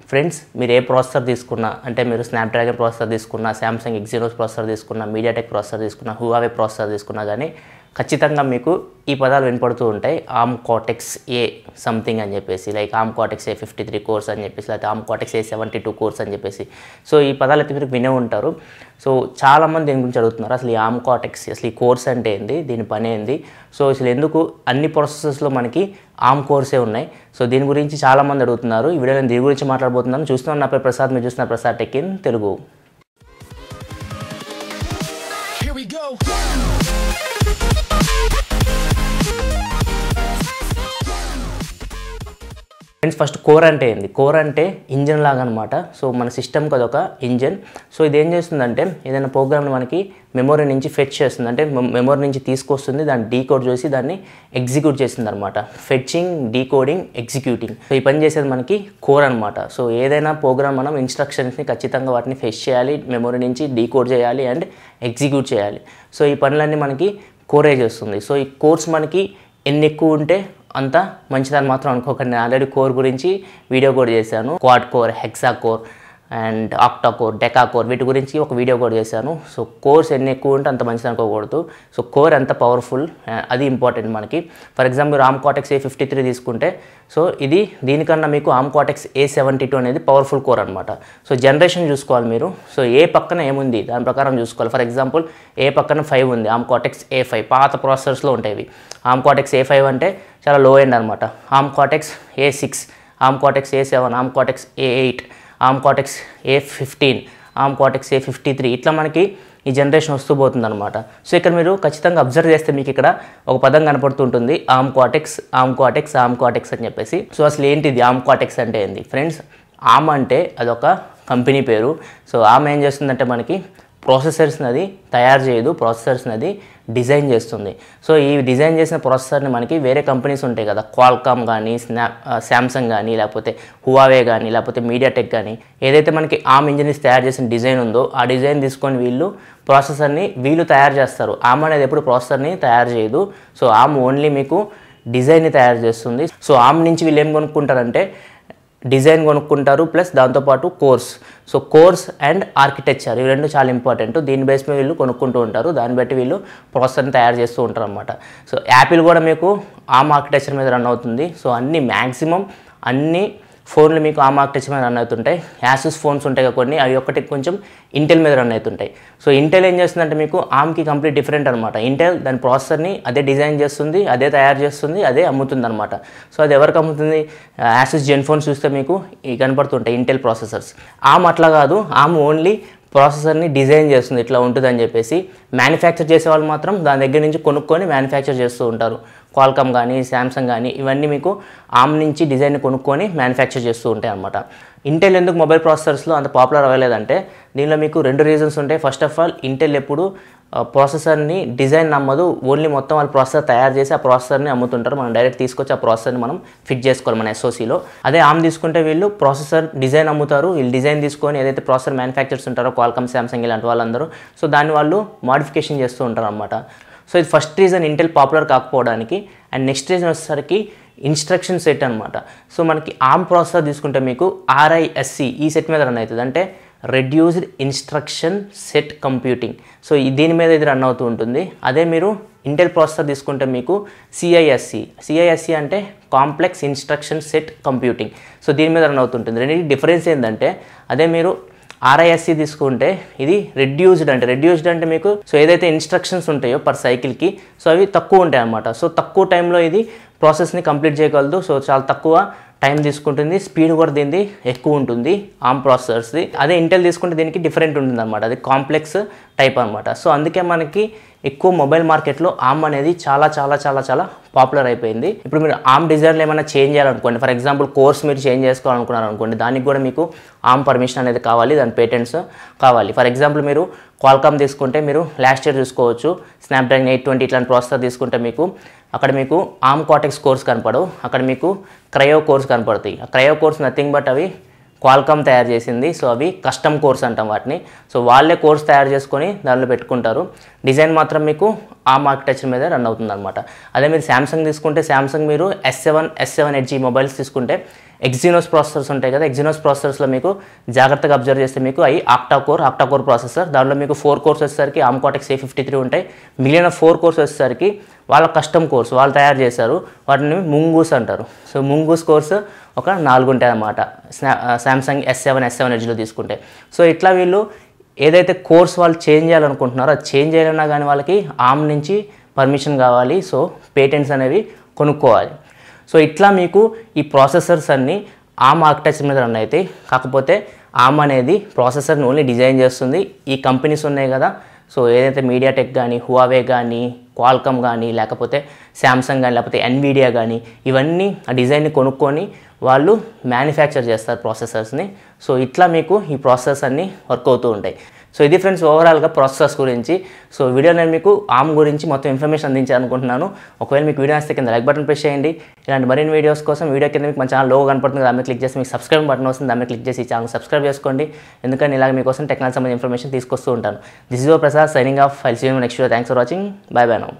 Friends మీరు ఏ processor తీసుకున్నా అంటే మీరు స్నాప్డ్రాగన్ ప్రాసెసర్ తీసుకున్నా సామ్సంగ్ ఎక్సినోస్ ప్రాసెసర్ తీసుకున్నా మీడియాటెక్ ప్రాసెసర్ తీసుకున్నా హువావే ప్రాసెసర్ తీసుకున్నా కానీ ఖచ్చితంగా మీకు ఈ పదాలు వినపడుతూ ఉంటాయి ఆర్మ్ కార్టెక్స్ ఏ సంథింగ్ అని చెప్పేసి like arm cortex A53 course అని చెప్పేసి లేకపోతే ఆర్మ్ కార్టెక్స్ A72 కోర్స్ అని చెప్పేసి సో ఈ పదాలు అయితే మీరు వినే ఉంటారు. సో చాలామంది దీని గురించి అడుగుతున్నారు అసలు ఈ ఆర్మ్ కార్టెక్స్ అసలు ఈ కోర్స్ అంటే ఏంది, దీని పని ఏంది, సో అసలు ఎందుకు అన్ని ప్రాసెసర్స్లో మనకి ఆర్మ్ కోర్సే ఉన్నాయి. సో దీని గురించి చాలామంది అడుగుతున్నారు. ఈ వీడియో నేను దీని గురించి మాట్లాడబోతున్నాను. చూస్తున్నాను నా పేరు ప్రసాద్, మీరు చూస్తున్న Prasad tech in Telugu. Friends first core అంటే ఏంది, కోర్ అంటే ఇంజన్ లాగా అనమాట. సో మన సిస్టమ్కి అదొక ఇంజన్. సో ఇది ఏం చేస్తుందంటే ఏదైనా ప్రోగ్రామ్ని మనకి మెమొరీ నుంచి ఫెచ్ చేస్తుంది, అంటే మెమొరీ నుంచి తీసుకొస్తుంది, దాన్ని డీకోడ్ చేసి దాన్ని ఎగ్జిక్యూట్ చేస్తుంది అనమాట. Fetching, decoding, executing. సో ఈ పని చేసేది మనకి కోర్ అనమాట. సో ఏదైనా ప్రోగ్రామ్ మనం ఇన్స్ట్రక్షన్స్ని ఖచ్చితంగా వాటిని ఫెచ్ చేయాలి, మెమొరీ నుంచి డీకోడ్ చేయాలి అండ్ ఎగ్జిక్యూట్ చేయాలి. సో ఈ పనులన్నీ మనకి కోరే చేస్తుంది. సో ఈ కోర్స్ మనకి ఎన్ని ఎక్కువ ఉంటే అంత మంచిదని మాత్రం అనుకోకండి. నేను ఆల్రెడీ కోర్ గురించి వీడియో కూడా చేశాను. Quad core, hexa core and octa core, డెకా core, వీటి గురించి ఒక వీడియో కూడా చేశాను. సో కోర్స్ ఎన్ని ఎక్కువ ఉంటే అంత మంచిది అనుకోకూడదు. సో కోర్ ఎంత పవర్ఫుల్ అది ఇంపార్టెంట్ మనకి. For example arm cortex A53 తీసుకుంటే సో ఇది దీనికన్నా మీకు ఆర్మ్ కార్టెక్స్ A72 అనేది పవర్ఫుల్ కోర్ అనమాట. సో జనరేషన్ చూసుకోవాలి మీరు. సో ఏ పక్కన ఏముంది దాని ప్రకారం చూసుకోవాలి. ఫర్ ఎగ్జాంపుల్ ఏ పక్కన 5 ఉంది, ఆర్మ్ కార్టెక్స్ A5 పాత ప్రాసెసర్స్లో ఉంటాయి. ఆర్మ్ కార్టెక్స్ A5 అంటే చాలా లో ఎండ్ అనమాట. Arm cortex A6, arm cortex A7, arm cortex A8, arm cortex A15, arm cortex A53 ఇట్లా మనకి ఈ జనరేషన్ వస్తూ పోతుంది అనమాట. సో ఇక్కడ మీరు ఖచ్చితంగా అబ్జర్వ్ చేస్తే మీకు ఇక్కడ ఒక పదం కనపడుతుంటుంది ARM cortex, ARM cortex, ARM cortex అని చెప్పేసి. సో అసలు ఏంటిది ఆర్మ్ కార్టెక్స్ అంటే ఏంటి ఫ్రెండ్స్? ఆర్మ్ అంటే అదొక కంపెనీ పేరు. సో ఆర్మ్ ఏం చేస్తుందంటే మనకి ప్రాసెసర్స్ని అది తయారు చేయదు, ప్రాసెసర్స్ని అది డిజైన్ చేస్తుంది. సో ఈ డిజైన్ చేసిన ప్రాసెసర్ని మనకి వేరే కంపెనీస్ ఉంటాయి కదా, క్వాల్కామ్ కానీ శాంసంగ్ కానీ లేకపోతే హువావే కానీ లేకపోతే మీడియాటెక్ కానీ ఏదైతే మనకి ఆర్మ్ ఇంజనీర్స్ తయారు చేసిన డిజైన్ ఉందో ఆ డిజైన్ తీసుకొని వీళ్ళు ప్రాసెసర్ని తయారు చేస్తారు. ఆర్మ్ అనేది ఎప్పుడు ప్రాసెసర్ని తయారు చేయదు. సో ఆర్మ్ ఓన్లీ మీకు డిజైన్ని తయారు చేస్తుంది. సో ఆర్మ్ నుంచి వీళ్ళు ఏం కొనుక్కుంటారంటే డిజైన్ కొనుక్కుంటారు ప్లస్ దాంతోపాటు course. So course and architecture ఇవి రెండు చాలా ఇంపార్టెంట్. దీని బేస్ మీద వీళ్ళు కొనుక్కుంటూ ఉంటారు, దాన్ని బట్టి వీళ్ళు ప్రాసెసర్ని తయారు చేస్తూ ఉంటారు అనమాట. సో యాపిల్ కూడా మీకు ఆర్మ్ ఆర్కిటెక్చర్ మీద రన్ అవుతుంది. సో మ్యాక్సిమం అన్ని ఫోన్లు మీకు ఆర్మ్ ఆర్కిటెక్చర్ మీద రన్ అవుతుంటాయి. యాసూస్ ఫోన్స్ ఉంటాయి కొన్ని, అవి ఒక్కటి కొంచెం ఇంటెల్ మీద రన్ అవుతుంటాయి. సో ఇంటెల్ ఏం చేస్తుందంటే మీకు ఆర్మ్కి కంప్లీట్ డిఫరెంట్ అనమాట. ఇంటెల్ దాని ప్రాసెసర్ని అదే డిజైన్ చేస్తుంది, అదే తయారు చేస్తుంది, అదే అమ్ముతుంది అనమాట. సో అది ఎవరికి అమ్ముతుంది? యాసూస్ జెన్ ఫోన్స్ చూస్తే మీకు ఈ కనపడుతుంటాయి ఇంటెల్ ప్రాసెసర్స్. ఆర్మ్ అట్లా కాదు, ఆర్మ్ ఓన్లీ ప్రాసెసర్ని డిజైన్ చేస్తుంది ఇట్లా ఉంటుందని చెప్పేసి. మ్యానుఫ్యాక్చర్ చేసే వాళ్ళు మాత్రం దాని దగ్గర నుంచి కొనుక్కొని మ్యానుఫ్యాక్చర్ చేస్తూ ఉంటారు. క్వాల్కామ్ కానీ శాంసంగ్ కానీ ఇవన్నీ మీకు ఆర్మ్ నుంచి డిజైన్ కొనుక్కొని మ్యానుఫ్యాక్చర్ చేస్తూ ఉంటాయి అనమాట. ఇంటెల్ ఎందుకు మొబైల్ ప్రాసెసర్స్లో అంత పాపులర్ అవ్వలేదంటే దీనిలో మీకు 2 రీజన్స్ ఉంటాయి. ఫస్ట్ ఆఫ్ ఆల్ ఇంటెల్ ఎప్పుడు ప్రాసెసర్ని డిజైన్ నమ్మదు, ఓన్లీ మొత్తం వాళ్ళు ప్రాసెసర్ తయారు చేసి ఆ ప్రాసెసర్ని అమ్ముతుంటారు. మనం డైరెక్ట్ తీసుకొచ్చి ఆ ప్రాసెసర్ని మనం ఫిట్ చేసుకోవాలి మన SOCలో. అదే ఆర్మ్ తీసుకుంటే వీళ్ళు ప్రాసెసర్ డిజైన్ అమ్ముతారు. వీళ్ళు డిజైన్ తీసుకొని ఏదైతే ప్రాసెసర్ మ్యానుఫ్యాక్చర్స్ ఉంటారో క్వాల్కామ్, శాంసంగ్ ఇలాంటి వాళ్ళందరూ సో దాన్ని వాళ్ళు మాడిఫికేషన్ చేస్తూ ఉంటారు అనమాట. సో ఇది ఫస్ట్ రీజన్ ఇంటెల్ పాపులర్ కాకపోవడానికి. అండ్ నెక్స్ట్ రీజన్ వచ్చేసరికి ఇన్స్ట్రక్షన్ సెట్ అనమాట. సో మనకి ఆర్మ్ ప్రాసెసర్ తీసుకుంటే మీకు RISC ఈ సెట్ మీద రన్ అవుతుంది, అంటే reduced instruction set computing. So దీని మీద ఇది రన్ అవుతూ ఉంటుంది. అదే మీరు ఇంటెల్ ప్రాసెసర్ తీసుకుంటే మీకు CISC అంటే complex instruction set computing. So దీని మీద రన్ అవుతుంటుంది. రెండింటి డిఫరెన్స్ ఏంటంటే అదే మీరు RISC తీసుకుంటే ఇది రెడ్యూస్డ్ అంటే మీకు సో ఏదైతే ఇన్స్ట్రక్షన్స్ ఉంటాయో పర్ సైకిల్కి సో అవి తక్కువ ఉంటాయి అన్నమాట. సో తక్కువ టైంలో ఇది ప్రాసెస్ని కంప్లీట్ చేయగలదు. సో చాలా తక్కువ టైం తీసుకుంటుంది, స్పీడ్ కూడా దీనిది ఎక్కువ ఉంటుంది ఆర్మ్ ప్రాసెసర్స్ది. అదే ఇంటెల్ తీసుకుంటే దీనికి డిఫరెంట్ ఉంటుంది అనమాట, అది కాంప్లెక్స్ టైప్ అనమాట. సో అందుకే మనకి ఎక్కువ మొబైల్ మార్కెట్లో ఆర్మ్ అనేది చాలా చాలా చాలా చాలా పాపులర్ అయిపోయింది. ఇప్పుడు మీరు ఆర్మ్ డిజైన్లు ఏమైనా చేంజ్ చేయాలనుకోండి, ఫర్ ఎగ్జాంపుల్ కోర్స్ మీరు చేంజ్ చేసుకోవాలనుకున్నారు అనుకోండి, దానికి కూడా మీకు ఆర్మ్ పర్మిషన్ అనేది కావాలి, దాని పేటెంట్స్ కావాలి. ఫర్ ఎగ్జాంపుల్ మీరు క్వాల్కామ్ తీసుకుంటే మీరు లాస్ట్ ఇయర్ చూసుకోవచ్చు, స్నాప్డ్రాగన్ 820 ఇట్లాంటి ప్రాసెసర్ తీసుకుంటే మీకు అక్కడ మీకు ఆర్మ్ కార్టెక్స్ కోర్స్ కనపడవు, అక్కడ మీకు క్రయో కోర్స్ కనపడతాయి. ఆ క్రయో కోర్స్ నథింగ్ బట్ అవి క్వాల్కామ్ తయారు చేసింది. సో అవి కస్టమ్ కోర్స్ అంటాం వాటిని. సో వాళ్ళే కోర్స్ తయారు చేసుకొని దానిలో పెట్టుకుంటారు. డిజైన్ మాత్రం మీకు ఆర్మ్ ఆర్కిటెక్చర్ మీద రన్ అవుతుంది అనమాట. అదే మీరు శాంసంగ్ తీసుకుంటే శాంసంగ్ మీరు S7 Edge మొబైల్స్ తీసుకుంటే ఎగ్జినోస్ ప్రాసెసర్స్ ఉంటాయి కదా, ఎగ్జినోస్ ప్రాసెసర్స్లో మీకు జాగ్రత్తగా అబ్జర్వ్ చేస్తే మీకు అవి ఆక్టా కోర్ ప్రాసెసర్. దాంట్లో మీకు 4 కోర్స్ వచ్చేసరికి ఆర్మ్ కార్టెక్స్ A53 ఉంటాయి. మిగిలిన 4 కోర్స్ వచ్చేసరికి వాళ్ళ కస్టమ్ కోర్స్ వాళ్ళు తయారు చేశారు, వాటిని ముంగూస్ అంటారు. సో ముంగూస్ కోర్స్ ఒక 4 ఉంటాయి అన్నమాట సామ్సంగ్ S7 ఎడ్జ్లో తీసుకుంటే. సో ఇట్లా వీళ్ళు ఏదైతే కోర్స్ వాళ్ళు చేంజ్ చేయాలనుకుంటున్నారో అది చేంజ్ చేయాలన్నా కానీ వాళ్ళకి ఆర్మ్ నుంచి పర్మిషన్ కావాలి. సో పేటెంట్స్ అనేవి కొనుక్కోవాలి. సో ఇట్లా మీకు ఈ ప్రాసెసర్స్ అన్నీ ఆర్మ్ ఆర్కిటెక్చర్ మీద రన్ అవుతాయి. కాకపోతే ఆర్మ్ అనేది ప్రాసెసర్ని ఓన్లీ డిజైన్ చేస్తుంది. ఈ కంపెనీస్ ఉన్నాయి కదా, సో ఏదైతే మీడియాటెక్ కానీ, హువావే కానీ, క్వాల్కమ్ కానీ, లేకపోతే శాంసంగ్ కానీ, లేకపోతే ఎన్విడియా కానీ, ఇవన్నీ ఆ డిజైన్ని కొనుక్కొని వాళ్ళు మ్యానుఫ్యాక్చర్ చేస్తారు ప్రాసెసర్స్ని. సో ఇట్లా మీకు ఈ ప్రాసెసర్స్ అన్నీ వర్క్ అవుతూ ఉంటాయి. సో ఇది ఫ్రెండ్స్ ఓవరాల్గా ప్రాసెసర్స్ గురించి. సో వీడియో నేను మీకు ఆర్మ్ గురించి మొత్తం ఇన్ఫర్మేషన్ అందించాలనుకుంటున్నాను. ఒకవేళ మీకు వీడియో నచ్చితే కింద లైక్ బటన్ ప్రెస్ చేయండి. ఇలాంటి మరిన్ని వీడియోస్ కోసం వీడియో కింద మీకు మన ఛానల్ లోగో కనపడుతుంది, దాని మీద క్లిక్ చేసి మీకు సబ్స్క్రైబ్ బటన్ వస్తుంది, దాని మీద క్లిక్ చేసి ఈ ఛానల్ సబ్స్క్రైబ్ చేసుకోండి. ఎందుకంటే ఇలాగ మీకోసం టెక్నాలజీ సంబంధించిన ఇన్ఫర్మేషన్ తీసుకొస్తూ ఉంటాను. This is your Prasad signing off. I'll see you next video. Thanks for watching. Bye bye now.